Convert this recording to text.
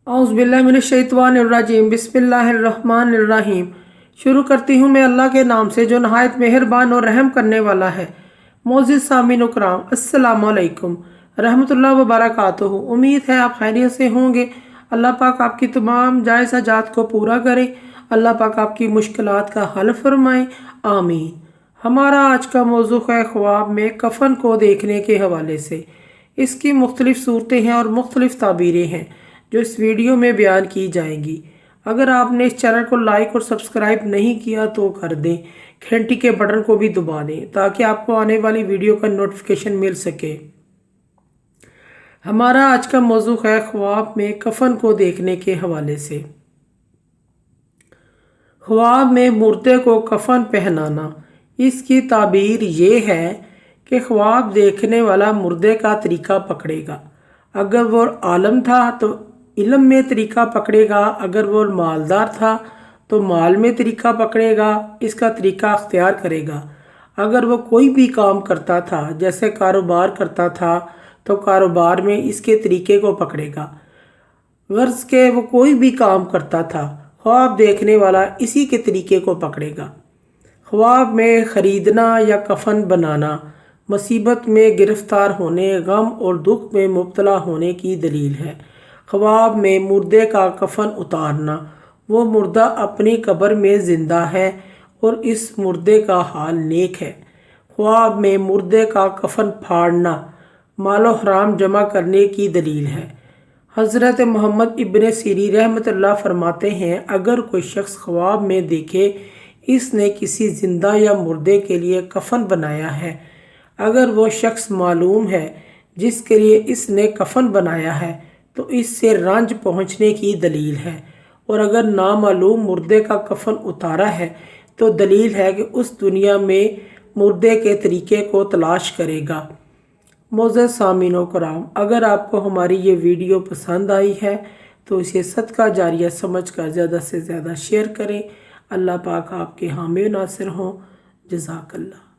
औज़ुबिल्लाहिमिनश्शैतानिर्रजीम बिस्मिल्लाहिर्रहमानिर्रहीम। शुरू करती हूँ मैं अल्लाह के नाम से जो नहायत मेहरबान और रहम करने वाला है। मोअज़्ज़िज़ सामीन कराम, अस्सलामु अलैकुम रहमतुल्लाहि व बरकातुहू। उम्मीद है आप खैरियत से होंगे। अल्लाह पाक आपकी तमाम जायज़ हाजात को पूरा करे। अल्लाह पाक आपकी मुश्किलात का हल फरमाए, आमीन। हमारा आज का मौजू है ख्वाब में कफन को देखने के हवाले से। इसकी मुख्तलिफ़ सूरतें हैं और मुख्तलिफ़ ताबीरें हैं जो इस वीडियो में बयान की जाएंगी। अगर आपने इस चैनल को लाइक और सब्सक्राइब नहीं किया तो कर दें, घंटी के बटन को भी दबा दें ताकि आपको आने वाली वीडियो का नोटिफिकेशन मिल सके। हमारा आज का मौजू है ख्वाब में कफन को देखने के हवाले से। ख्वाब में मुर्दे को कफन पहनाना। इसकी ताबीर ये है कि ख्वाब देखने वाला मुर्दे का तरीका पकड़ेगा। अगर वो आलम था तो इल्म में तरीका पकड़ेगा, अगर वो मालदार था तो माल में तरीका पकड़ेगा, इसका तरीका अख्तियार करेगा। अगर वो कोई भी काम करता था, जैसे कारोबार करता था, तो कारोबार में इसके तरीके को पकड़ेगा। गर्ज के वो कोई भी काम करता था, ख्वाब देखने वाला इसी के तरीके को पकड़ेगा। ख्वाब में ख़रीदना या कफन बनाना मुसीबत में गिरफ़्तार होने, गम और दुख में मुब्तला होने की दलील है। ख्वाब में मुर्दे का कफन उतारना, वो मुर्दा अपनी कब्र में ज़िंदा है और इस मुर्दे का हाल नेक है। ख्वाब में मुर्दे का कफन फाड़ना मालो हराम जमा करने की दलील है। हज़रत मोहम्मद इब्न सीरीन रहमतुल्लाह फरमाते हैं, अगर कोई शख्स ख्वाब में देखे इसने किसी ज़िंदा या मुर्दे के लिए कफन बनाया है, अगर वो शख्स मालूम है जिसके लिए इसने कफन बनाया है तो इससे रंज पहुँचने की दलील है, और अगर नामालूम मुर्दे का कफन उतारा है तो दलील है कि उस दुनिया में मुर्दे के तरीके को तलाश करेगा। मोअज़्ज़िज़ सामीन कराम, अगर आपको हमारी ये वीडियो पसंद आई है तो इसे सदका जारिया समझकर ज़्यादा से ज़्यादा शेयर करें। अल्लाह पाक आपके हामी नासिर हों। जज़ाकल्लाह।